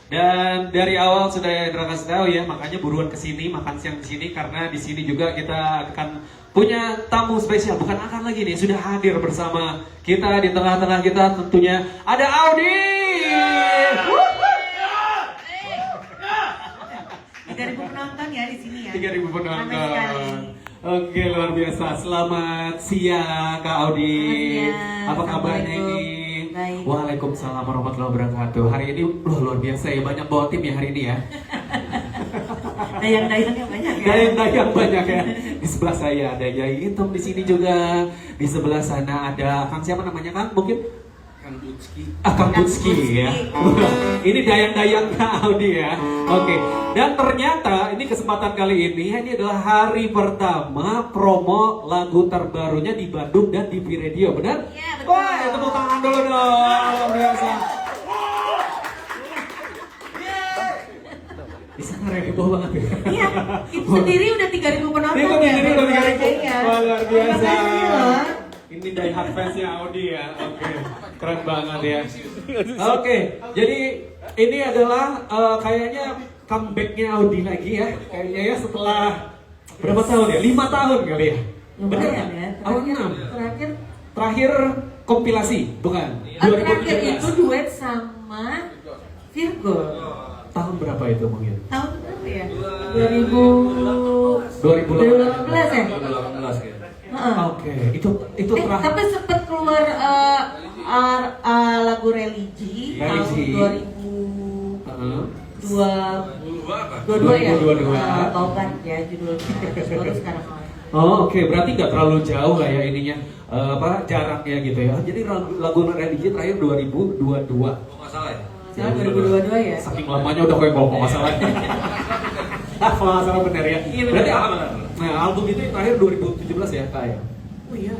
Dan dari awal sudah Indra kasih tahu ya, makanya buruan kesini makan siang di sini karena di sini juga kita akan punya tamu spesial, bukan akan lagi nih, sudah hadir bersama kita di tengah-tengah kita tentunya ada Audi. 3.000 penonton ya di sini ya. 3.000 Ramai sekali. penonton. Oke, luar biasa. Selamat siang Kak Audi. Selamat Apa kabarnya Assalamualaikum. ini? Baik. Waalaikumsalam warahmatullahi wabarakatuh. Hari ini luar biasa ya, banyak bawa tim ya hari ini ya. Dayang-dayangnya banyak ya. Dayang-dayang banyak ya. Di sebelah saya ada Yai Hitam di sini juga. Di sebelah sana ada Kang siapa namanya Kang? Mungkin Kang Dutski. Kang Dutski ya. Ini dayang-dayang Kak Audi ya. Oke. Dan ternyata ini kesempatan kali ini adalah hari pertama promo lagu terbarunya di Bandung dan di V-Radio, benar? Iya, betul. Wah, tepuk tangan dulu dong. Luar biasa. Di sana heboh banget ya. Iya, itu sendiri udah 3.000 penonton Ini kok ya. sendiri udah 3.000. Iya. Wah, luar biasa. Terima kasih loh. Ini die hard fansnya Audi ya. Oke, keren banget ya. Oke, jadi ini adalah kayaknya comebacknya Audi lagi ya. Kayaknya ya setelah berapa tahun ya? 5 tahun kali ya. Bener Lumayan ya? ya. Awal 6. Terakhir Kompilasi, bukan? terakhir 2017. itu duet sama Virgo. Tahun berapa itu mungkin? Tahun berapa ya? 2018 ya? 2018 ya. Heeh. Oke, itu terakhir. Tapi sempet keluar lagu religi Religi. tahun Heeh. 2022 ya? 2022. Tobat ya judulnya. Baru sekarang. Oh oke, berarti nggak terlalu jauh lah ya ininya jaraknya gitu ya. Jadi lagu religi terakhir 2022. Kok nggak salah ya? Sekarang 2022 ya? Saking lamanya udah kayak kalau nggak salah. Kalau nggak salah benar ya. Iya, benar. Berarti nah album itu yang terakhir 2017 ya kak ya? Oh iya.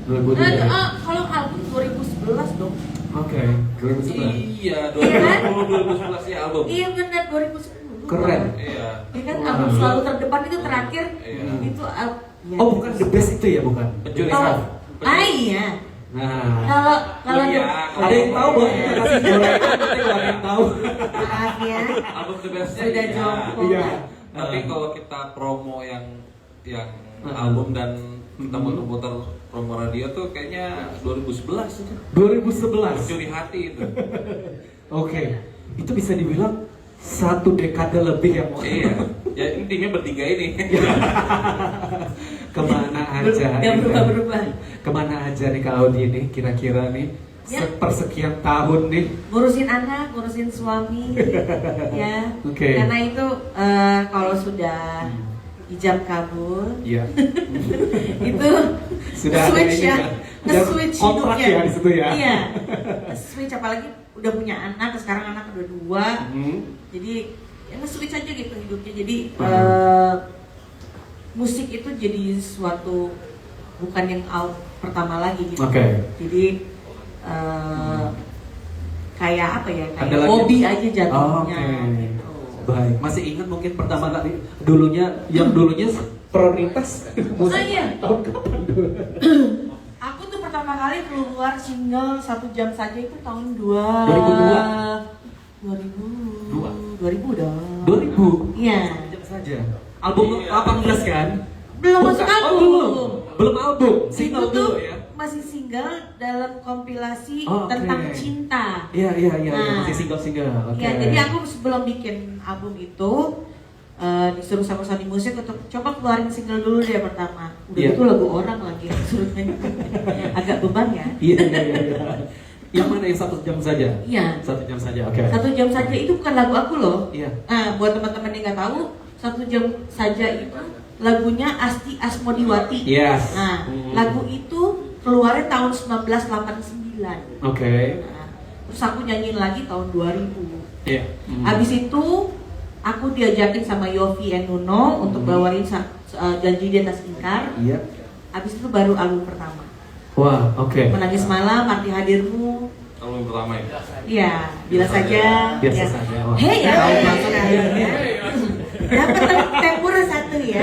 2017. Kalau album 2011 dong. Oke, 2011. Iya, 2011 ya album. Iya benar 2010. Keren. Iya. Ya kan album selalu terdepan itu terakhir Iya. itu ya. Oh bukan the best itu ya bukan? Pencuri Kalau saham. iya. Nah, Kalau Iya. ada yang tahu bahwa kita kasih gorengan nanti nggak ada yang tahu. maaf ya. Album the bestnya Sudah iya. jompo. Iya. Tapi kalau kita promo yang album dan kita muter-muter promo radio tuh kayaknya 2011 itu. 2011. Pencuri hati itu. Oke, itu bisa dibilang 1 dekade lebih ya mau. Iya. Ya ini timnya bertiga ini. Kemana aja? Gak gitu. berubah-berubah. Kemana aja nih Kak Audi nih kira-kira nih Ya. sepersekian tahun nih. Ngurusin anak, ngurusin suami, ya. Oke. Karena itu kalau sudah hijab kabul, Iya. itu Sudah ada switch ini ya, Udah switch kontrak hidupnya. ya di situ ya. Iya, switch apalagi udah punya anak, sekarang anak udah 2, jadi ya switch aja gitu hidupnya. Jadi musik itu jadi suatu bukan yang pertama lagi gitu. Oke. Jadi kayak apa ya? Ada Kayak lagi? hobi aja Oh, jatuhnya. oke. Gitu. Baik, masih ingat mungkin pertama kali dulunya prioritas musik iya. tahun kapan dulu? Aku tuh pertama kali keluar single 1 jam saja itu tahun 2000 dong. 2000. Iya. Jam saja. Album 18 kan? Belum Bukan. masuk Oh, album. belum album. Single Itu tuh dulu ya. masih single dalam kompilasi Oh, oke. tentang cinta. Iya, Nah. masih single. Oke. Ya, jadi aku sebelum bikin album itu disuruh sama Sony Music untuk coba keluarin single dulu deh pertama. Udah Iya. itu lagu orang lagi suruh nyanyi. Agak beban ya. Iya. Yang mana yang 1 jam saja? Iya. 1 jam saja. Oke. 1 jam saja itu bukan lagu aku loh. Iya. Nah, buat teman-teman yang nggak tahu, 1 jam saja itu lagunya Asti Asmodiwati. Yes. Nah, lagu itu keluarnya tahun 1989. Oke. Nah, terus aku nyanyiin lagi tahun 2000. Iya. Habis itu aku diajakin sama Yofi and Nuno untuk bawain Janji di Atas Ingkar. Iya. Habis itu baru album pertama. Wah, oke. Menangis Malam, Arti Hadirmu. Album pertama ya. Iya, Bila Saja. Biasa Ya. saja. Wah. Hei ya, Tahu hei, banget ya. ya. Dapat tempura 1 ya.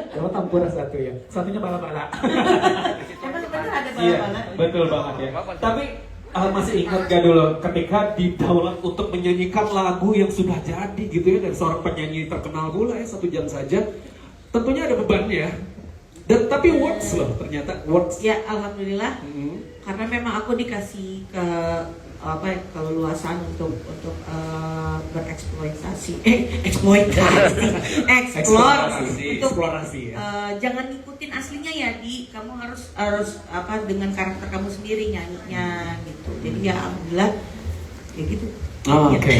Kalau Tampura 1 ya. Satunya bala-bala. Emang bener ada Iya, bala-bala. betul banget ya. Tapi masih ingat gak dulu ketika didaulat untuk menyanyikan lagu yang sudah jadi gitu ya dari seorang penyanyi terkenal pula ya 1 jam saja. Tentunya ada bebannya. Dan tapi works loh ternyata works. Ya alhamdulillah. Karena memang aku dikasih keleluasan untuk bereksploitasi, eksplorasi ya. Jangan ngikutin aslinya ya kamu harus dengan karakter kamu sendiri nyanyinya gitu. Jadi ya alhamdulillah ya gitu. Oke.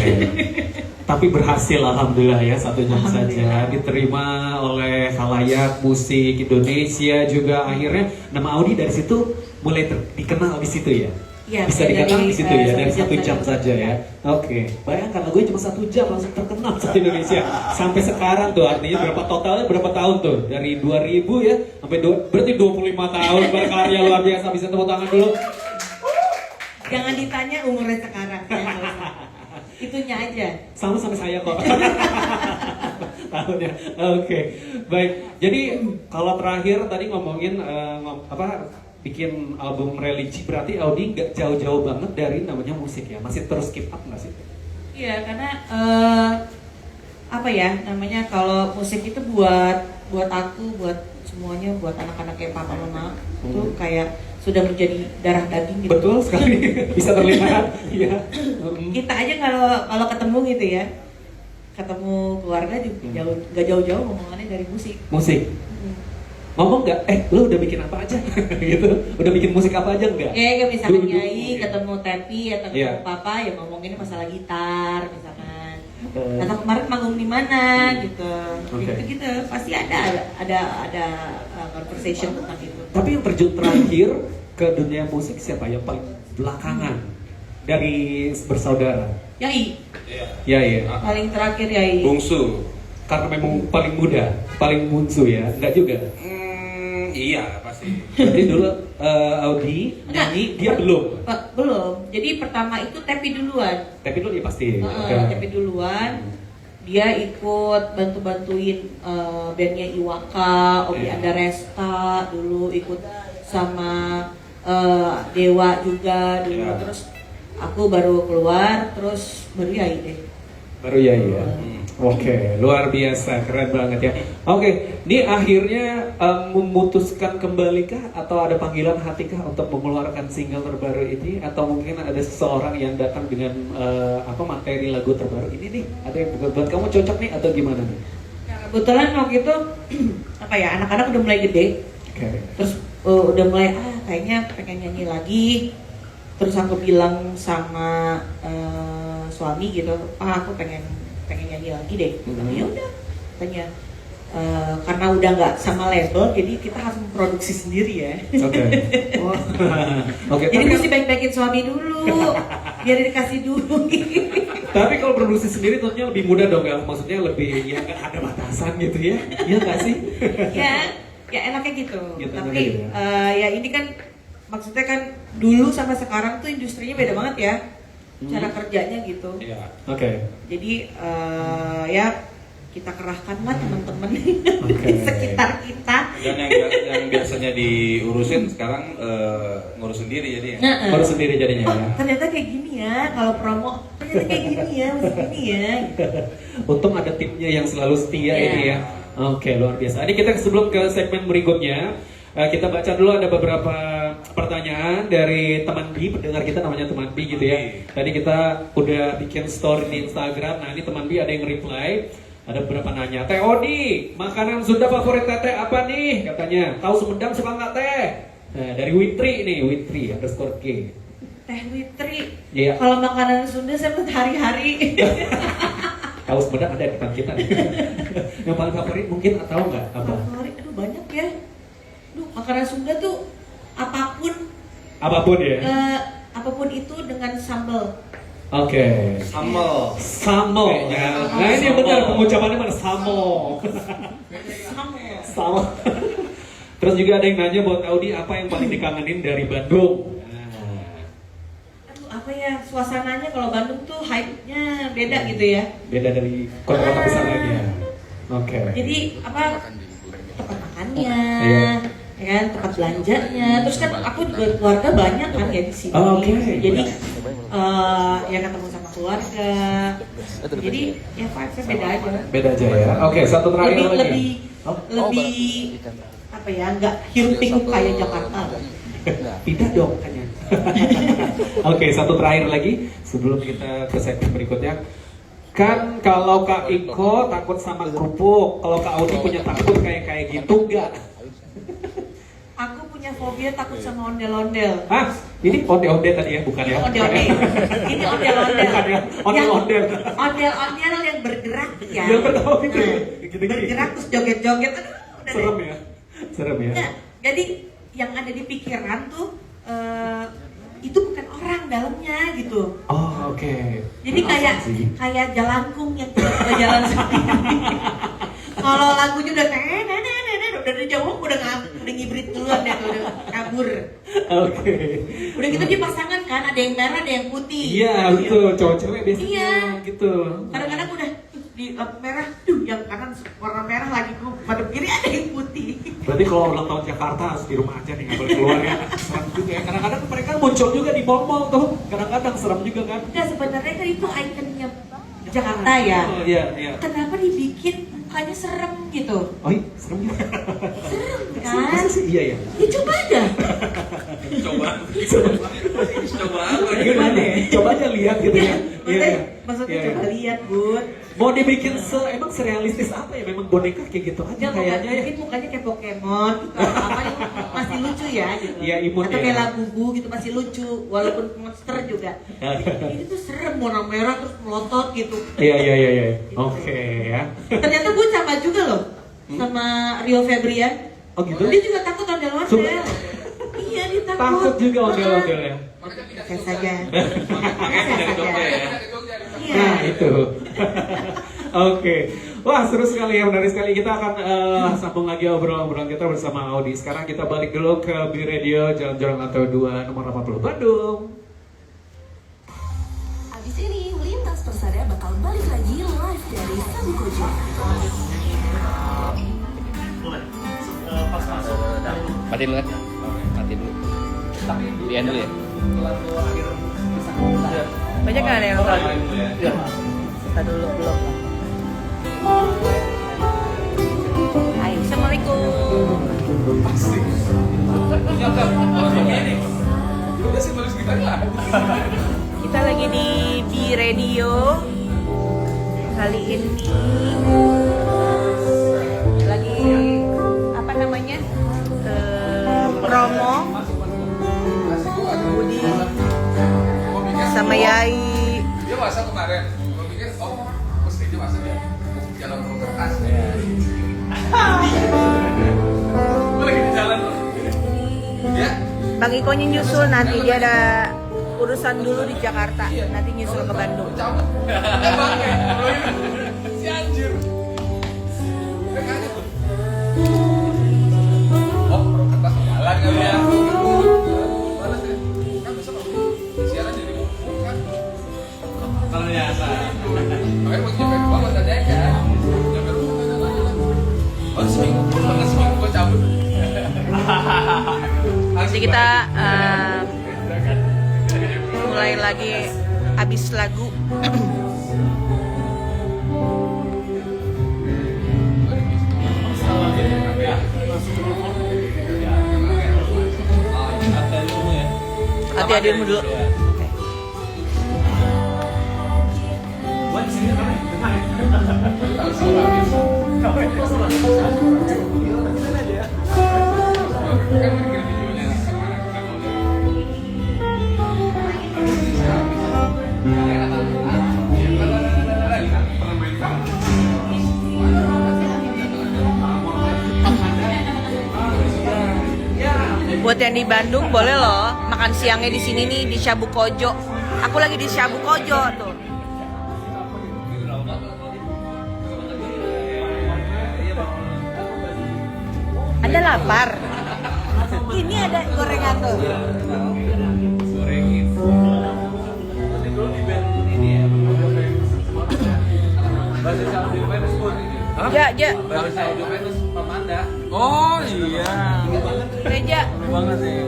Tapi berhasil alhamdulillah ya 1 jam saja diterima oleh khalayak musik Indonesia juga. Akhirnya nama Audi dari situ mulai dikenal di situ ya. Ya, bisa dikenal di situ ya dari 1 jam saja. saja ya. Oke. Bayangkan lagunya cuma 1 jam langsung terkenal di Indonesia. Sampai sekarang tuh artinya berapa tahun tuh? Dari 2000 ya sampai berarti 25 tahun berkarya luar biasa. Bisa tepuk tangan dulu. Jangan ditanya umurnya sekarang ya. Itunya aja. Sama saya kok. Tahunnya. Oke. Baik. Jadi kalau terakhir tadi ngomongin bikin album religi, berarti Audi nggak jauh-jauh banget dari namanya musik ya, masih terus keep up nggak sih? Iya, karena namanya kalau musik itu buat aku, buat semuanya, buat anak-anak kayak papa mama itu kayak sudah menjadi darah daging gitu. Betul sekali, bisa terlihat. Iya. Kita aja kalau ketemu gitu ya, ketemu keluarga juga nggak jauh-jauh ngomongannya dari musik. Musik. Ngomong nggak? Lu udah bikin apa aja? Gitu. Udah bikin musik apa aja nggak? Misalkan Nyai ketemu Tepi atau ketemu Papa ya ngomonginnya masalah gitar misalkan. Atau kemarin manggung di mana gitu. Gitu pasti ada conversation tentang itu. Tapi yang terjun terakhir ke dunia musik siapa yang paling belakangan dari bersaudara? Yai. Iya. Paling terakhir Yai. Bungsu. Karena memang paling muda, paling bungsu ya, enggak juga? Iya pasti. Berarti dulu Audi nyanyi, dia belum? Belum, jadi pertama itu Tepi duluan. Tepi dulu ya pasti? Tepi duluan, dia ikut bantu-bantuin bandnya Iwaka, Obi Andaresta dulu ikut sama Dewa juga dulu. Terus aku baru keluar, terus baru Yai deh. Baru Yai ya? Oke, luar biasa, keren banget ya. Oke, ini akhirnya memutuskan kembalikah atau ada panggilan hatikah untuk mengeluarkan single terbaru ini, atau mungkin ada seseorang yang datang dengan materi lagu terbaru ini nih, ada yang buat kamu cocok nih atau gimana nih? Nah, kebetulan waktu itu anak-anak udah mulai gede, terus udah mulai kayaknya pengen nyanyi lagi, terus aku bilang sama suami gitu, aku pengen nyanyi lagi deh. Ya udah, tanya karena udah nggak sama label, jadi kita harus memproduksi sendiri ya. Oke. Jadi mesti baik-baikin suami dulu, biar dikasih dulu. Tapi kalau produksi sendiri tentunya lebih mudah dong ya, maksudnya lebih ya nggak ada batasan gitu ya, iya nggak sih? ya enaknya gitu. Tapi ya ini kan maksudnya kan dulu sama sekarang tuh industrinya beda banget ya. Cara kerjanya gitu. Jadi ya kita kerahkanlah teman-teman di sekitar kita. Dan yang biasanya diurusin sekarang ngurus sendiri jadi. Ngurus sendiri jadinya. Ternyata kayak gini ya kalau promo. Ternyata kayak gini ya, mesti gini ya. Untung ada timnya yang selalu setia ini ya. Oke, luar biasa. Ini kita sebelum ke segmen berikutnya. Kita baca dulu ada beberapa pertanyaan dari teman B, pendengar kita namanya teman B gitu ya. Tadi kita udah bikin story di Instagram, nah ini teman B ada yang reply. Ada beberapa nanya, Teh Odi, makanan Sunda favorit Teteh apa nih? Katanya, tahu Sumedang suka nggak Teh? Nah dari Witri nih, Witri_K. Teh Witri, iya. Kalau makanan Sunda saya buat hari-hari. Tahu Sumedang ada di depan kita nih. Yang paling favorit mungkin atau nggak? Apa? Favorit, banyak ya. Makanan Sunda tuh apapun ya. Apapun itu dengan sambal. Oke. Sambal. Nah ini yang benar pengucapannya mana sambal. Sambal. Terus juga ada yang nanya buat Audi apa yang paling dikangenin dari Bandung. Apa ya suasananya kalau Bandung tuh hype-nya beda gitu ya. Beda dari kota-kota besar lainnya. Oke. Jadi tempat makannya. ya kan, tempat belanjanya. Terus kan aku juga keluarga banyak kan ya di sini. Oh, oke. Jadi ya ketemu sama keluarga. Jadi ya vibes-nya beda aja. Beda aja ya. Oke, satu terakhir Lebih lagi. lebih Oh, lebih apa ya, nggak hiruk pikuk kayak Jakarta. tidak dong kayaknya. Oke, satu terakhir lagi sebelum kita ke segmen berikutnya. Kan kalau Kak Iko takut sama kerupuk, kalau Kak Audi punya takut kayak gitu enggak? Aku punya fobia takut sama ondel-ondel. Hah? Ini onde-onde tadi ya, bukan ya? Ondel-ondel. Ini ondel-ondel. Bukan ya? Ondel-ondel. Ondel-ondel yang bergerak ya. Yang pertama gitu. Nah, Gitu-gitu. bergerak terus joget-joget. Aduh, udah deh. Serem ya? Serem ya? Nah, jadi yang ada di pikiran tuh itu bukan orang dalamnya gitu. Oh, oke. Jadi kayak jalangkung yang kita jalan sendiri. Kalau lagunya udah udah dari jauh udah ngibrit duluan deh tuh, udah kabur. Oke. Udah gitu dia pasangan kan, ada yang merah, ada yang putih. Iya, betul. Cowok-cewek biasanya Iya. gitu. Kadang-kadang udah di lampu merah, yang kanan warna merah lagi, madep kiri ada yang putih. Berarti kalau ulang tahun Jakarta harus di rumah aja nih, nggak boleh keluar ya. Serem juga ya. Kadang-kadang mereka muncul juga di mall-mall tuh. Kadang-kadang serem juga kan. Enggak, sebenarnya kan itu ikonnya Jakarta ya. Oh, iya, iya. Kenapa dibikin mukanya serem gitu? Oh, iya, serem juga. Serem kan? Masa sih? Iya, ya. Ya coba aja. Coba apa? Gimana ya? Coba aja lihat gitu ya. Maksudnya Iya, coba iya. lihat, Bud. Mau dibikin emang serealistis apa ya? Memang boneka kayak gitu aja kayaknya ya. Mungkin mukanya kayak Pokemon gitu. Apa yang masih lucu ya gitu. Iya, imut Atau ya. kayak Labubu gitu masih lucu walaupun monster juga. Ini tuh serem, warna merah terus melotot gitu. Iya. Oke ya. Ternyata gue sama juga loh sama Rio Febrian. Oh gitu? Dia juga takut ondel-ondel. Sumpah? Iya, dia takut. Takut juga ondel-ondel ya. Saya saja. Makanya tidak coba ya. Iya. Nah itu. Oke. Wah seru sekali ya, menarik sekali. Kita akan sambung lagi obrolan kita bersama Audi. Sekarang kita balik dulu ke B Radio Jalan-Jalan Lantai 2 nomor 80 Bandung. Abis ini, Lintas Persada bakal balik lagi live dari Sabu Kojo. Matiin dulu kan? Matiin dulu. Lian dulu ya? Banyak nggak ada yang nonton? Iya. Kita dulu belum. Hai, assalamualaikum. Kita lagi di Radio. Kali ini lagi apa namanya? Promo Budi sama Yai. Dia masak kemarin. Gue pikir mesti dia masak ya. Jalan ke kertas. Gue lagi di jalan loh. Ya. Bang Iko nyusul, nanti dia ada urusan dulu di Jakarta, nanti nyusul ke Bandung. Cabut. Bang ya. Si anjir. Makanya tuh. Oh, kertas jalan kali ya. Mana sih? Kan besok siaran jadi bukan. Ternyata. Makanya mau nyampe bawah tadi aja. Nyampe rumah. Oh, seminggu gue cabut. Jadi kita mulai lagi habis lagu. Hati-hati dulu. Buat yang di Bandung boleh loh makan siangnya di sini nih di Sabu Kojo. Aku lagi di Sabu Kojo tuh. Anda lapar? Ini ada gorengan tuh. Gorengin. Nanti dulu di band ini ya. Bahasa Saudi Venus ini. Ya, ya. Bahasa Saudi Venus paman. Amanda. Oh iya. Gereja. Aneh banget sih.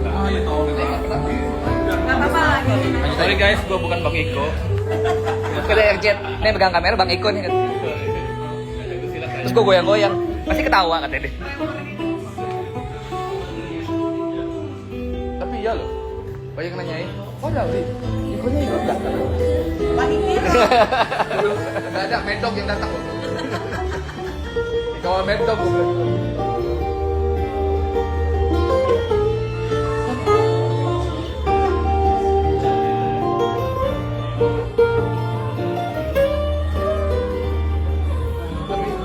Ah, ya tahu. Nggak apa-apa lagi. Sorry guys, gue bukan Bang Iko. Ada yang chat, nih pegang kamera Bang Iko nih. Terus gue goyang-goyang, pasti ketawa katanya deh. Tapi iya loh, banyak yang nanyain, oh udah Udi, Ikonya ikut gak? Gak ada medok yang datang loh. Kalau medok tapi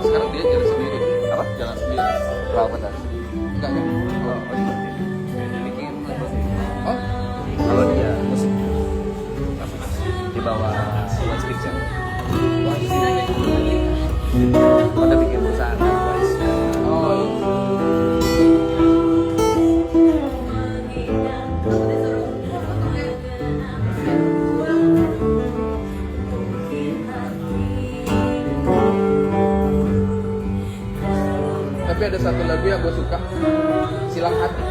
sekarang dia jalan sendiri. Apa? Jalan sendiri. Berapa tadi? Enggak kan? Bikin apa sih? Oh, Kalau dia musik di bawah One Speed Jam. Udah bikin perusahaan guys. oh. Tapi ada satu lagu yang gue suka, Silang Hati.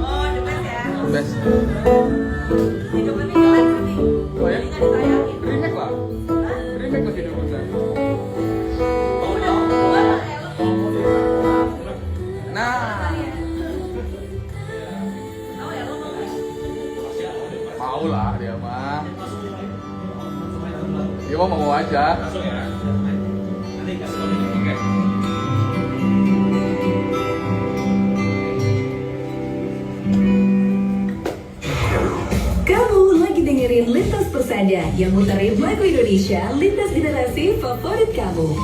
Oh, the best ya. Best. Hidup ini jelek nih. Oh ya? Ini nggak disayangin. Remake lah. Remake ke hidup kita. Nah, mau lah dia mah. Dia mah mau aja. Kamu lagi dengerin Lintas Persada yang muterin lagu Indonesia lintas generasi favorit kamu.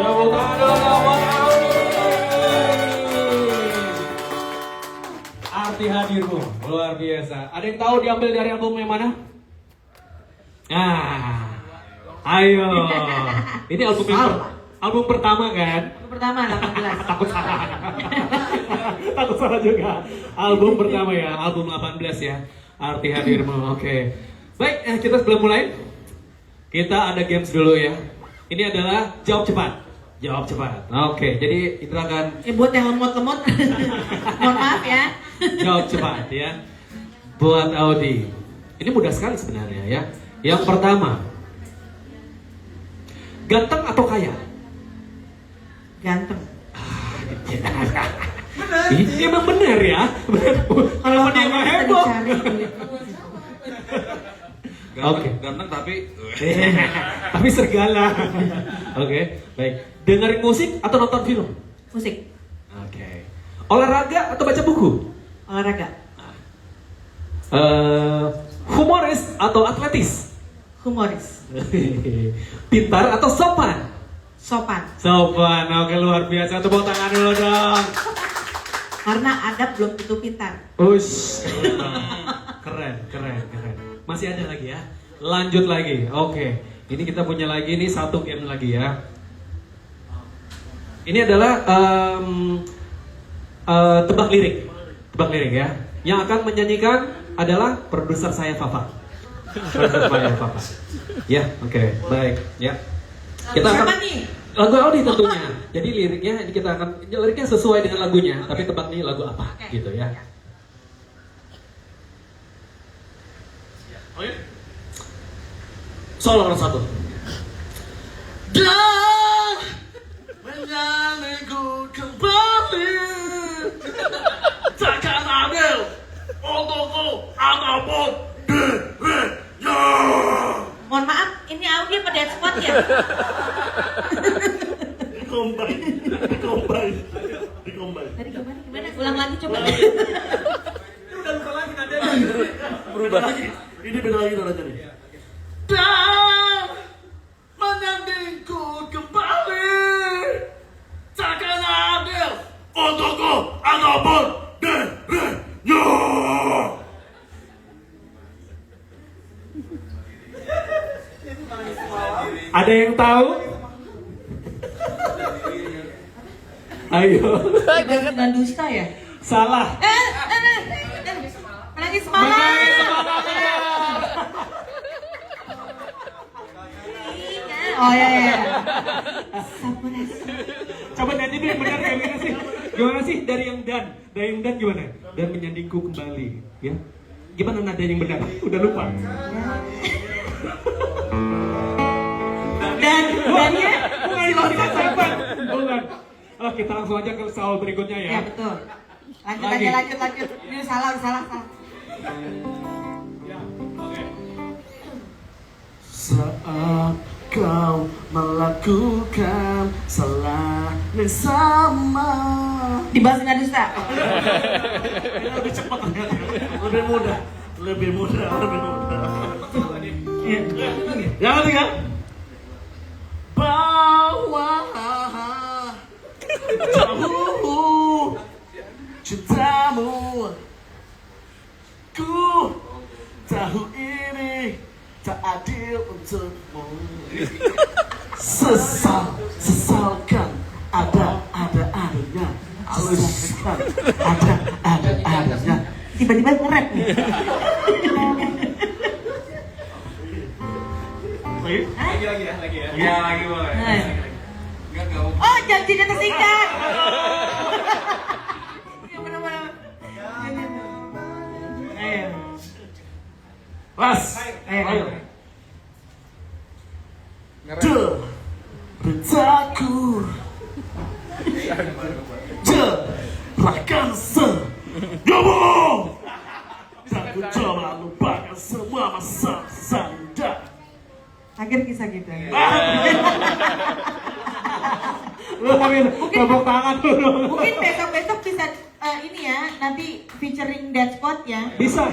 Tepuk tangan dulu dong buat Audi. Arti hadirmu luar biasa. Ada yang tahu diambil dari album yang mana? Nah, ayo. Ini album pertama kan? Album pertama 18. Takut salah. Takut salah juga. Album pertama ya, album 18 ya. Arti hadirmu. Oke. Baik, kita sebelum mulai, kita ada games dulu ya. Ini adalah jawab cepat. Jawab cepat. Oke, jadi itu akan Buat yang lemot-lemot, mohon maaf ya. jawab cepat ya. Buat Audi. Ini mudah sekali sebenarnya ya. Yang pertama, ganteng atau kaya? Ganteng. Ini emang benar ya. Kalau dia nggak heboh. Oke. Ganteng tapi Tapi serigala. Oke, baik. Dengerin musik atau nonton film? Musik. Oke. Olahraga atau baca buku? Olahraga. Humoris atau atletis? Humoris. Pintar atau sopan? Sopan. Sopan. Oke, luar biasa. Tepuk tangan dulu dong. Karena adab belum tentu pintar. Ush. Keren. Masih ada lagi ya? Lanjut lagi. Oke. Ini kita punya lagi nih satu game lagi ya. Ini adalah tebak lirik. Tebak lirik ya. Yang akan menyanyikan adalah produser saya Fafa. Produser saya Fafa. Ya, oke. Baik, ya. Kita akan Siapa nih? lagu Audi tentunya. Jadi liriknya ini kita akan liriknya sesuai dengan lagunya, tapi tebak nih lagu apa gitu ya. Oke. Solo nomor 1. Dan menyanyiku kembali, takkan adil untukku apapun dirinya. Mohon maaf, ini Audi apa Dead Squad ya? Dikombay. Tadi gimana? Ulang lagi coba. Ini udah lupa lagi nanti. Berubah. Ini beda lagi nadanya nih. Dan menyandingku kembali, takkan adil untukku apapun dirinya. Ada yang tahu? Ayo. Dengan dusta ya? Salah. Menangis semalam. Oh ya. Sampurasun. Coba nyanyi deh yang benar gimana sih? Gimana sih dari yang dan? Dari yang dan gimana? Dan menyandingku kembali, ya. Gimana nada yang benar? Udah lupa. Dannya Bukan. Oh, kita langsung aja ke soal berikutnya ya. Ya betul. Lanjut Lagi. aja, lanjut. Ini salah. Ya, oke. Saat kau melakukan salah yang sama. Dibahas dengan dusta. Lebih cepat, lebih mudah. Yang ketiga, bahwa jauh cintamu, ku tahu ini tak adil untukmu. Sesalkan ada-adanya, sesalkan ada-adanya. Tiba-tiba nge-rap nih. Lagi ya. Iya, lagi boleh. Oh, janjinya tersingkat. Ya benar-benar. Ayo. Las, Ayo. deritaku, jerahkan senyummu, dan ku coba lupakan semua masa sanda. Akhir kisah kita. Lu mungkin tepuk tangan dulu. Mungkin besok-besok bisa ini ya, nanti featuring Dead Squad ya. Bisa.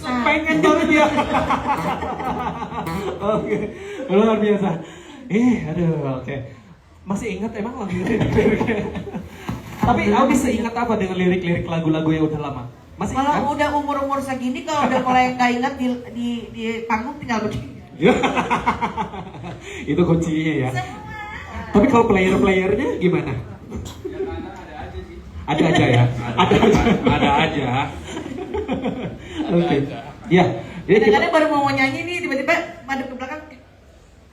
Pengen banget ya. Oke, luar biasa. Aduh, oke. Masih ingat emang lirik-liriknya? Tapi Audi seingat apa dengan lirik-lirik lagu-lagu yang udah lama? Masih ingat? Kalau udah umur-umur segini, kalau udah mulai nggak ingat di panggung tinggal begini. Itu kuncinya ya. Tapi kalau player-playernya gimana? Ada aja ya. Ada aja. Oke. Ya. Jadi Kadang-kadang baru mau nyanyi nih, tiba-tiba madep ke belakang.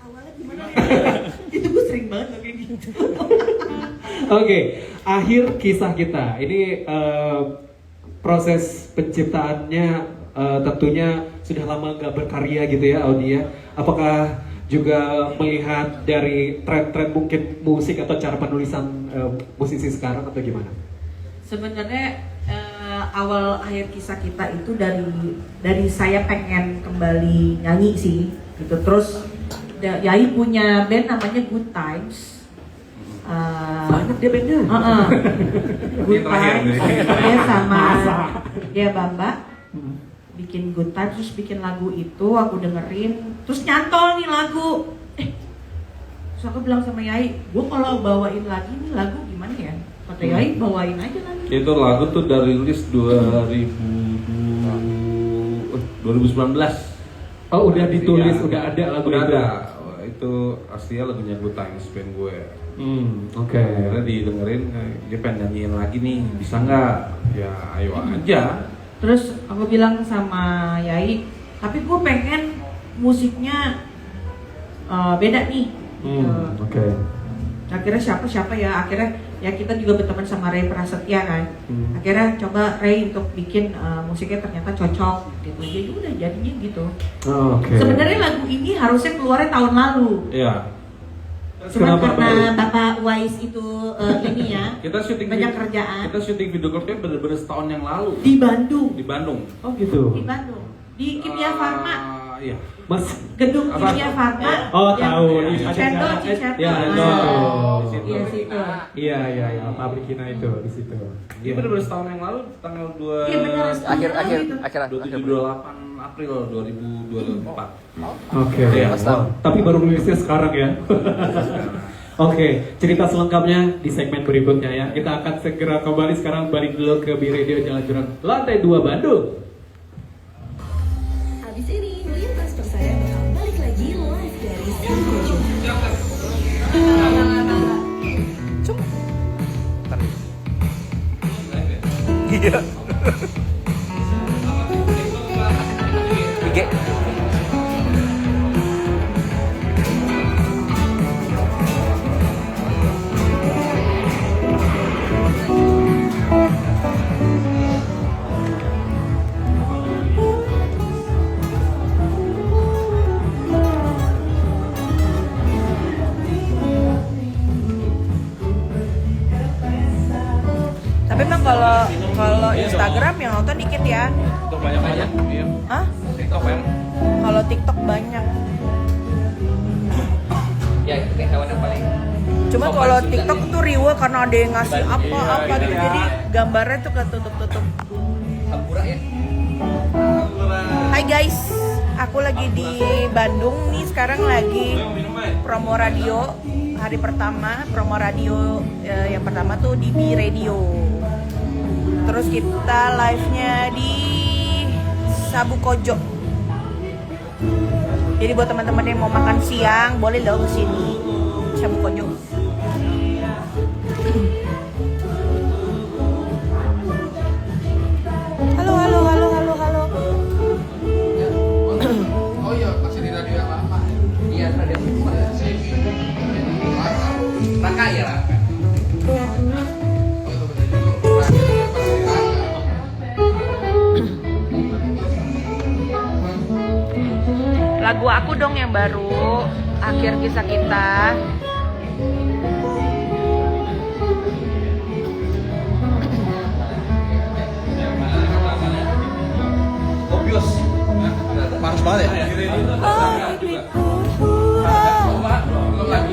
Awalnya gimana? Itu gue sering banget kayak gitu. Oke, akhir kisah kita. Ini proses penciptaannya tentunya sudah lama nggak berkarya gitu ya, Audi ya. Apakah juga melihat dari tren-tren mungkin musik atau cara penulisan musisi sekarang atau gimana? Sebenarnya awal akhir kisah kita itu dari saya pengen kembali nyanyi sih, gitu. Terus Yai punya band namanya Good Times. Banyak dia bandnya. Good Times. Dia sama dia Bamba bikin Good Times, terus bikin lagu itu, aku dengerin, terus nyantol nih lagu. Terus aku bilang sama Yai, gue kalau bawain lagi nih lagu gimana ya? Kata Yai, bawain aja lagi. Itu lagu tuh dari rilis 2019. Oh udah ditulis, Iya, udah ada lagu udah itu. ada. Itu aslinya lagunya Good Times band gue. Oke. Akhirnya didengerin, dia pengen nyanyiin lagi nih, bisa nggak? Ya ayo aja. Terus aku bilang sama Yai, tapi gue pengen musiknya beda nih. Oke. Akhirnya siapa ya? Akhirnya ya kita juga berteman sama Ray Prasetya kan. Akhirnya coba Ray untuk bikin musiknya ternyata cocok gitu. Jadi udah jadinya gitu. Oke. Sebenarnya lagu ini harusnya keluarnya tahun lalu. Iya. Cuma Kenapa karena baru? Bapak Wais itu ini ya Kita syuting banyak kerjaan Kita syuting video klipnya bener-bener setahun yang lalu di Bandung. di Bandung. Oh gitu. Di Bandung. Di Kimia Farma. Iya. Mas. Gedung Apa? Kimia Farma. Oh yang tahu. Iya, Cendol, Ada- Cicendo. Ya, Ah, itu. Iya situ. Iya, pabrik Kina itu di situ. Ini bener-bener setahun yang lalu tanggal 2 Iya benar. Akhir 28 April 2024. Oke. Iya. Wow. Tapi baru rilisnya sekarang ya. Oke, cerita selengkapnya di segmen berikutnya ya. Kita akan segera kembali sekarang, balik dulu ke B Radio Jalan Jurang lantai 2 Bandung. Abis ini, Lintas Persada bakal balik lagi live dari Sabukojo. Iya. IG. Tapi emang kalau Instagram yang nonton dikit ya. Itu banyak aja. Iya. Hah? TikTok kan. Kalau TikTok banyak. Ya, itu kayak hewan yang paling. Cuma kalau TikTok tuh riwe karena ada yang ngasih apa-apa gitu. Jadi gambarnya tuh ketutup-tutup. Hampura ya. Hai guys, aku lagi di Bandung nih, sekarang lagi promo radio hari pertama, promo radio yang pertama tuh di B Radio. Terus kita live-nya di Sabukojo. Jadi buat teman-teman yang mau makan siang, boleh loh ke sini. Sabukojo. Halo. Oh iya, masih di radio yang lama. Iya, radio. Raka ya, Raka. Oh itu benar dulu. Radio yang masih di Raka. Lagu aku dong yang baru, akhir kisah kita. Kopius. Panas banget ya? Belum lagi.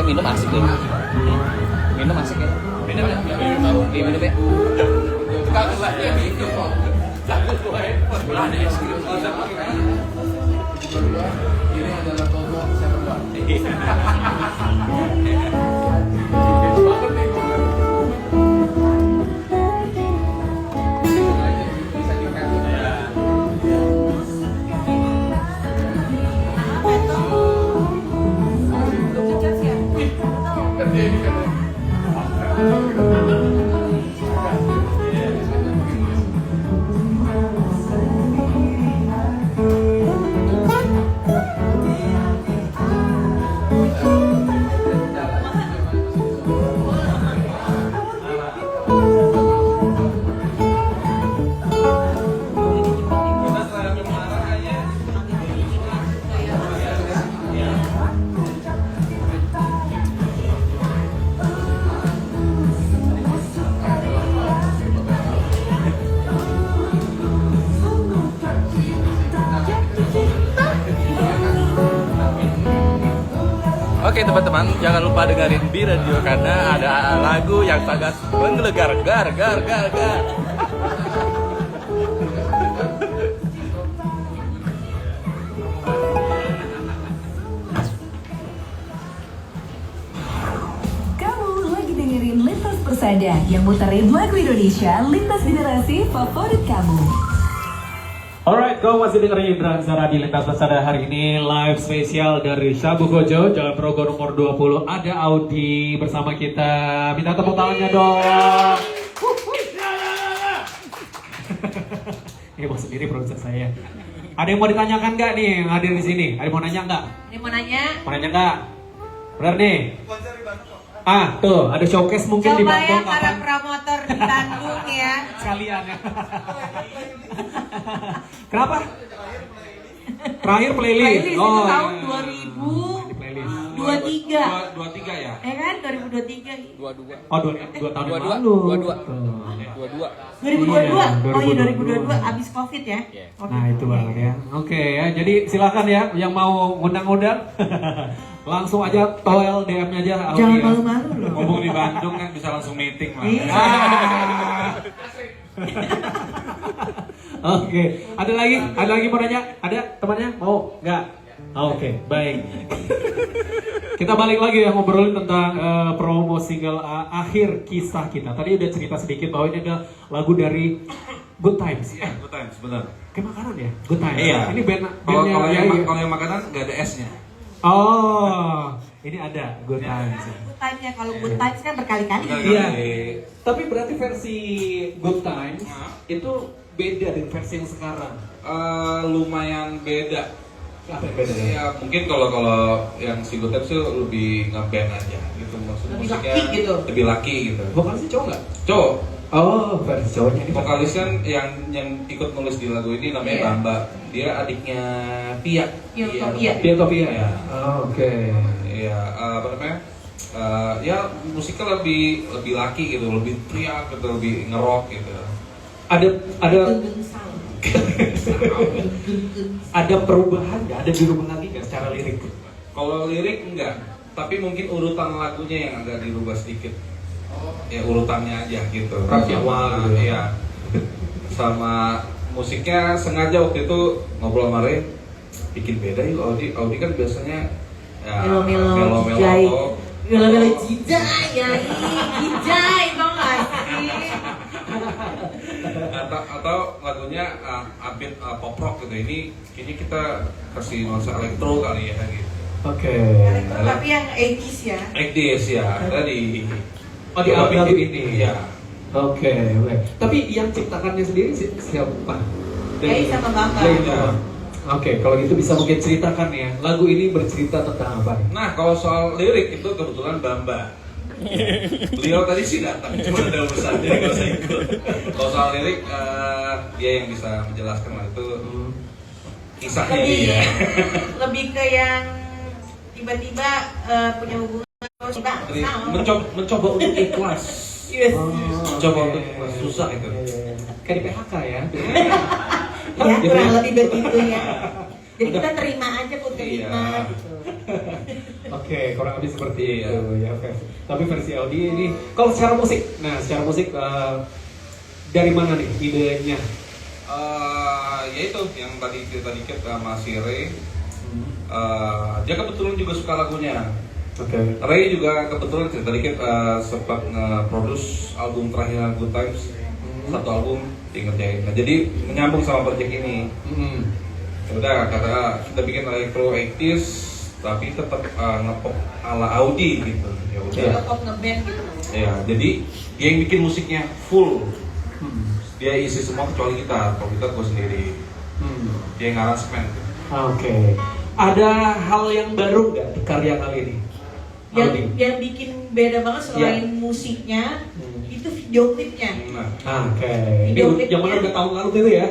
minum asik deh. Minum asik ya. Minum ya. Minum ya. Kagak lah ya minum. Kagak gue. Ada es krim. Ini adalah kelompok saya berdua. Oke teman-teman, jangan lupa dengerin Bi Radio karena ada lagu yang sangat menggelegar, gar. Kamu lagi dengerin Lintas Persada yang muterin lagu Indonesia lintas generasi favorit kamu. Alright, kau masih dengerin Indra Zara di Lintas Persada hari ini live spesial dari Shabu Gojo, Jalan Progo nomor 20. Ada Audi bersama kita. Minta tepuk tangannya dong. Ini bos sendiri produser saya. Ada yang mau ditanyakan nggak nih yang hadir di sini? Ada yang mau nanya nggak? Ini mau nanya. Mau nanya nggak? Benar nih. Ah, tuh ada showcase mungkin di Coba ya Bandung para kapan? promotor di Bandung ya. Sekalian ya. Kenapa? Terakhir playlist. Playlist itu tahun iya. 2000. Di playlist. 23. 23 ya? Ya kan 2023. 22. Oh, dua tahun yang 22. lalu. 22. 2022. Iya, Oh iya 2022. 2022 abis Covid ya. Iya. Covid. Nah, itu banget ya. Oke ya, jadi silakan ya yang mau ngundang-ngundang. Langsung aja toel DM-nya aja. Audi Jangan ya. malu-malu loh. Ngomong di Bandung kan bisa langsung meeting lah. Iya. Oke, ada lagi mau nanya? Ada temannya? Mau? Enggak? Oke, baik. Kita balik lagi ya ngobrolin tentang promo single akhir kisah kita. Tadi udah cerita sedikit bahwa ini ada lagu dari Good Times ya. Good times, benar. Kayak makanan ya? Good Times. Iya. Ini Kalau bandnya kalau ya, yang, iya. kalau yang makanan nggak ada S-nya. Oh, ini ada Good Times. ya. Good times ya kalau good times kan berkali-kali. Iya. Tapi berarti versi Good Times itu beda dengan versi yang sekarang. Lumayan beda. Apa yang beda? Ya mungkin kalau yang si Good Times itu lebih nge-band aja gitu, maksudnya Lebih musiknya laki gitu. lebih laki gitu. Vokalisnya cowok nggak? Cowok. Oh, versi cowoknya ini. Vokalis kan yang ikut nulis di lagu ini namanya Iya. Bamba. Dia adiknya Pia. Pia. Dia Topia. Iya. Oh, oke. Iya, apa namanya? Ya musiknya lebih laki gitu, lebih teriak gitu, lebih ngerok gitu. Ada ada perubahan nggak? Ada dirubah lagi nggak secara lirik? Kalau lirik enggak, tapi mungkin urutan lagunya yang agak dirubah sedikit. Ya urutannya aja gitu. Rapi awal gitu. Iya. Sama musiknya sengaja waktu itu ngobrol sama Ray, bikin beda yuk Audi kan biasanya ya, Melo-melo jijai. atau Melo-melo jijai ya. Jijai tau gak sih? atau lagunya upbeat pop rock gitu. Ini kayaknya kita kasih nuansa elektro kali ya gitu. Oke. Elektro tapi yang 80s ya. Ekdis ya, tadi. Oh, di album ini. Ya. Oke, baik. Tapi yang ciptakannya sendiri siapa? Yai sama Bamba. Yai sama. Oke, kalau gitu bisa mungkin ceritakan ya. Lagu ini bercerita tentang apa nih? Nah, kalau soal lirik itu kebetulan Bamba. Beliau tadi sih datang, cuma ada urusan jadi nggak usah ikut. Kalau soal lirik, dia yang bisa menjelaskan lah itu kisahnya dia. Lebih ke yang tiba-tiba punya hubungan terus Jadi, mencoba untuk ikhlas. Yes. Mencoba untuk ikhlas, susah itu. Kayak di PHK ya. Ya kurang lebih begitu ya. Jadi kita terima aja kok terima Iya. gitu. Oke, kurang lebih seperti Iya. itu ya. Oke. Tapi versi Audi ini, kalau secara musik, nah secara musik dari mana nih idenya? Ya itu yang tadi cerita dikit sama si Ray. Dia kebetulan juga suka lagunya. Oke. Ray juga kebetulan cerita dikit sempat nge-produce album terakhir Good Times. Satu album dia ngerjain. Nah, jadi menyambung sama project ini. Ya udah, kata kita bikin electro 80s tapi tetap ngepop ala Audi gitu. Ya udah. Kalau pop ngeband gitu. Ya, jadi dia yang bikin musiknya full. Dia isi semua kecuali gitar. Kalau gitar gue sendiri. Dia yang aransemen. Oke. Ada hal yang baru nggak di karya kali ini? Audi? Yang bikin beda banget selain musiknya, itu video klipnya. Oke. Video Ini yang mana klipnya. udah tahun lalu itu ya?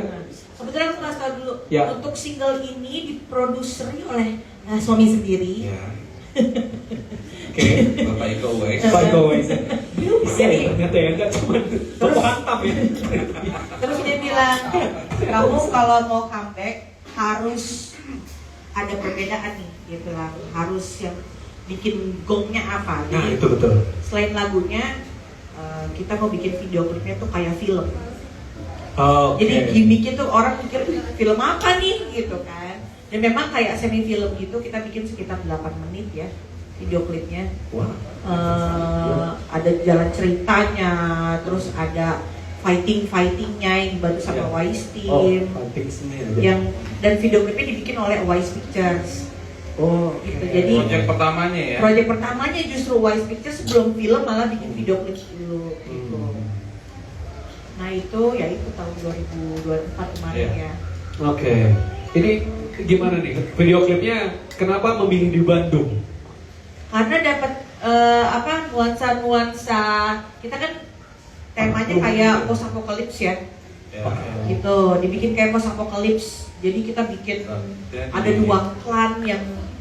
Sebetulnya aku kasih tau dulu, Ya. untuk single ini diproduseri oleh suami sendiri. Ya. Oke. Bapak Iko Uwais. Pak Gowes. Bisa ya ternyata ya, nggak cuma toko hantam ya. Terus dia bilang, kamu kalau mau comeback harus ada perbedaan nih, gitu lah. Harus yang bikin gongnya apa. Nah Jadi itu betul. selain lagunya, kita mau bikin video klipnya tuh kayak film. Oke. Jadi gimmicknya tuh orang mikir film apa nih gitu kan. Dan memang kayak semi film gitu, kita bikin sekitar 8 menit ya video klipnya. Wah. Ada jalan ceritanya, terus ada fightingnya yang dibantu sama Ya. Wise Oh, Team. fighting seni aja. Yang dan video klipnya dibikin oleh Wise Pictures. Oh, Gitu. oke. Jadi Project pertamanya ya. proyek pertamanya justru Wise Pictures sebelum film malah bikin video klip dulu gitu. Nah itu ya itu tahun 2024 kemarin Iya. ya. Oke. Ini gimana nih video klipnya? Kenapa memilih di Bandung? Karena dapat nuansa kita kan temanya kayak post apokalips ya. Ya. Gitu, dibikin kayak post apokalips. Jadi kita bikin ada 2 klan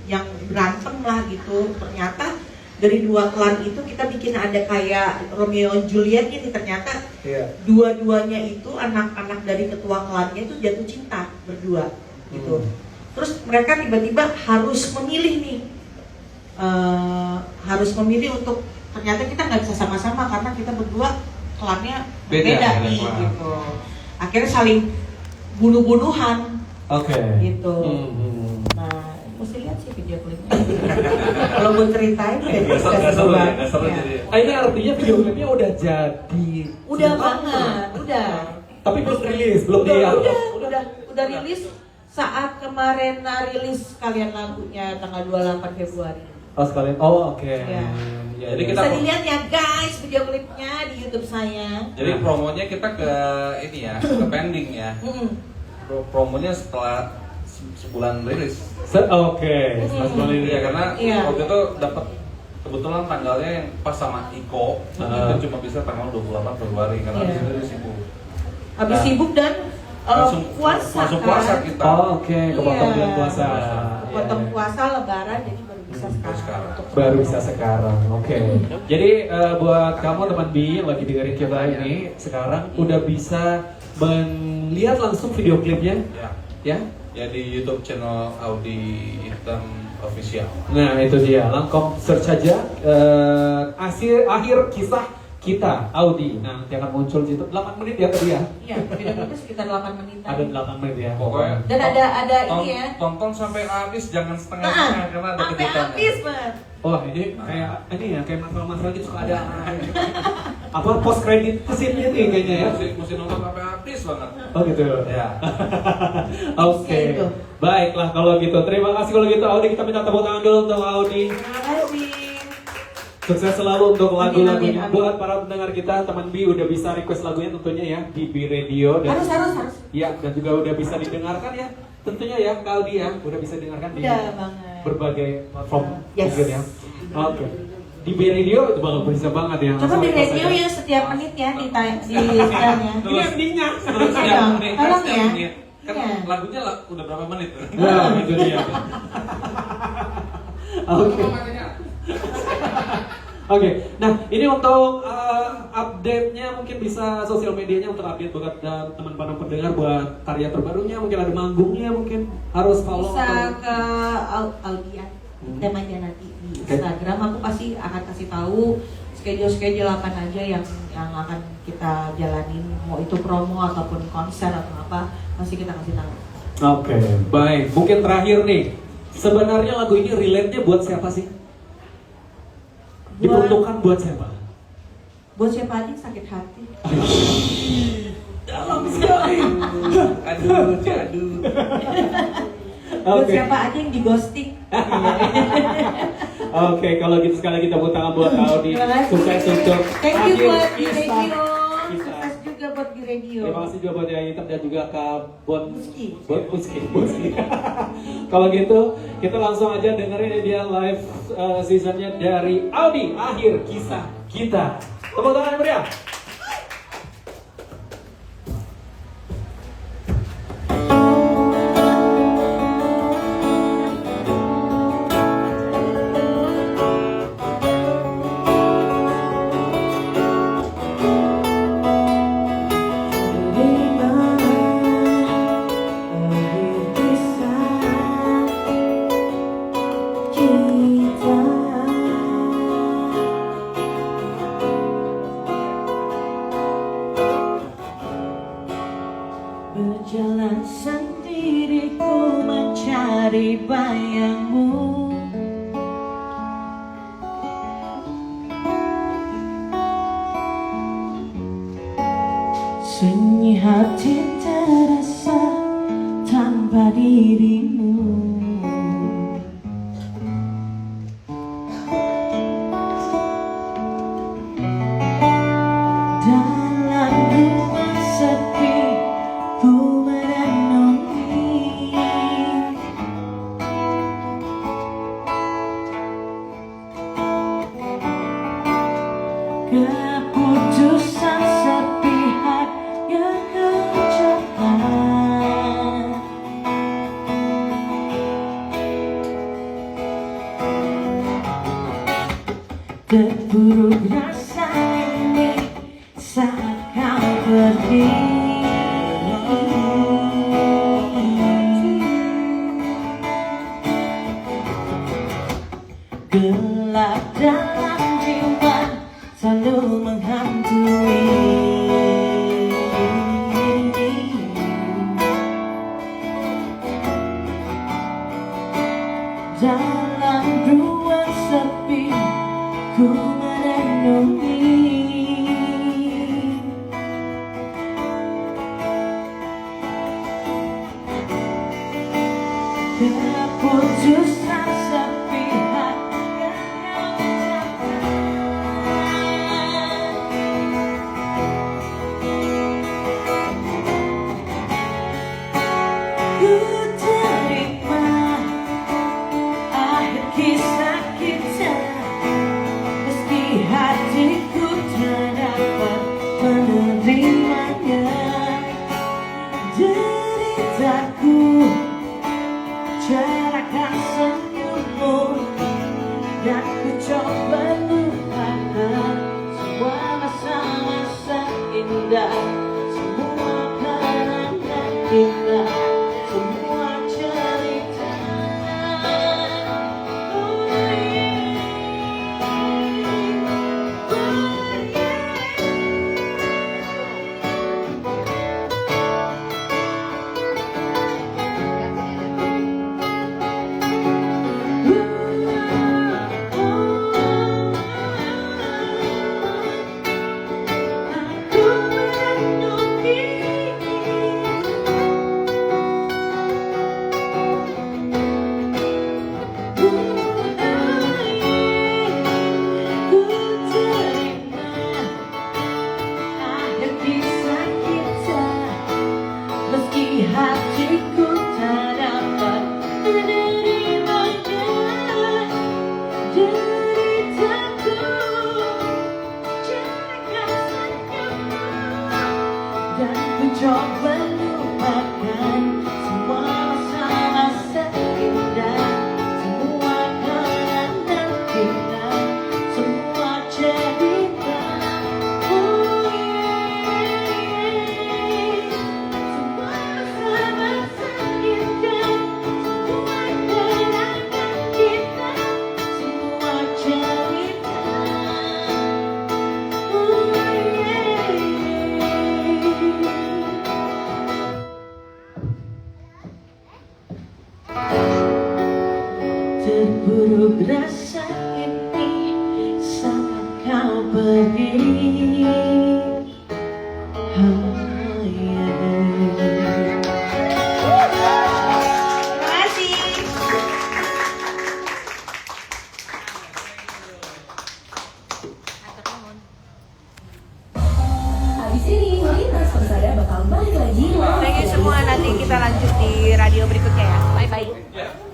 yang berantem lah gitu. Ternyata dari 2 klan itu kita bikin ada kayak Romeo and Juliet ini, ternyata Iya. dua-duanya itu anak-anak dari ketua klannya itu jatuh cinta berdua gitu. Terus mereka tiba-tiba harus memilih nih, harus memilih untuk ternyata kita nggak bisa sama-sama karena kita berdua klannya beda nih klan. gitu. Akhirnya saling bunuh-bunuhan Oke. gitu. Nah, mesti lihat sih video klipnya. Kalau mau ceritain kayak Nggak seru ya, nggak seru jadi. Ini artinya video klipnya udah jadi. Udah Sudah banget, udah. Tapi belum rilis, belum di Udah rilis saat kemarin rilis kalian lagunya tanggal 28 Februari. Oh sekalian. Oh oke. Iya. Ya, Jadi ya. kita- Bisa dilihat ya guys video klipnya di YouTube saya. Jadi promonya kita ke ini ya, ke pending ya. Promonya setelah sebulan rilis. Oke. Setelah sebulan ini. Iya, karena Iya. waktu itu dapat kebetulan tanggalnya yang pas sama Iko itu cuma bisa tanggal 28 Februari karena Iya. di situ dia sibuk. Habis Nah, sibuk dan langsung puasa langsung kan. puasa kita. Oh oke. Kepotong Iya. bulan puasa. Potong Iya. puasa lebaran jadi baru bisa Baru sekarang. sekarang. Untuk Baru bisa sekarang. Oke. Jadi buat kamu teman B yang lagi dengerin kita ini sekarang udah bisa melihat langsung video klipnya, Ya. ya? Ya di YouTube channel Audi Hitam Official. Nah itu dia, langsung search aja akhir kisah kita Audi. Nah nanti akan muncul di situ 8 menit ya tadi ya. Iya, video klipnya sekitar 8 menit. Ada 8 menit ya. Pokoknya Dan ada ini ya. Tonton sampai habis, jangan setengah-setengah karena ada Sampai kejutannya. habis, Mas. Oh ini kayak ini ya kayak masalah-masalah gitu suka ada apa post credit scene-nya nih kayaknya ya. Mesti nonton sampai habis banget. Oh gitu. Ya. Oke. Gitu. Baiklah kalau gitu. Terima kasih kalau gitu Audi, kita minta tepuk tangan dulu untuk Audi. Terima kasih. Sukses selalu untuk lagu-lagunya. Amin, amin. Buat para pendengar kita, teman B udah bisa request lagunya tentunya ya di B Radio dan Harus. ya dan juga udah bisa didengarkan ya. Tentunya ya Kak Audi ya udah bisa dengarkan di Udah banget. berbagai platform Yes. mungkin ya. Oke. Di B Radio itu bakal bisa banget ya. Coba Langsung di request radio aja. ya setiap menit ya di stylenya. Ini endingnya. Terus Ayo, ya, nih, kan tolong setiap ya. menit. Kan Iya. lagunya udah berapa menit? Nah, itu dia. Oke. Oke, nah ini untuk update-nya mungkin bisa sosial medianya untuk update buat teman-teman pendengar buat karya terbarunya, mungkin ada manggungnya, mungkin harus follow. Bisa ke Audian temanya nanti di Instagram. Aku pasti akan kasih tahu schedule apa aja yang akan kita jalanin, mau itu promo ataupun konser atau apa, pasti kita kasih tahu. Oke, baik. Mungkin terakhir nih, sebenarnya lagu ini relate-nya buat siapa sih? Diperuntukkan buat siapa? Buat siapa aja yang sakit hati. Dalam sekali. Aduh, aduh. Buat Oke. siapa aja yang di ghosting. Oke, kalau gitu sekali kita buat tangan buat Audi. Terima kasih. Sukses untuk Thank you akhir buat di kisah. radio. Kisah. Sukses juga buat di radio. Terima kasih juga buat yang hitam dan juga Kak Bon Muski. Bon Muski. Kalau gitu kita langsung aja dengerin dia live seasonnya dari Audi, Akhir Kisah Kita. Tepuk tangan yang meriah. Berjalan sendiriku mencari bayangmu. Sunyi hati terasa tanpa dirimu. Dalam ruang sepi ku merenungi keputusan sepihak yang kau ucapkan. Terburuk rasa ini saat kau pergi. Gelap dalam jiwa selalu menghantui. Dalam ruang sepi ku merenungi keputusan sepihak yang kau ucapkan. Ku terima akhir kisah kita, meski hatiku tak dapat menerimanya. Deritaku cerahkan senyummu, dan ku coba lupakan semua masa-masa indah, semua kenangan kita, semua cerita. terburuk rasa ini saat kau pergi. Habis ini Lintas Persada bakal balik lagi. Thank you semua, nanti kita lanjut di radio berikutnya ya. Bye bye.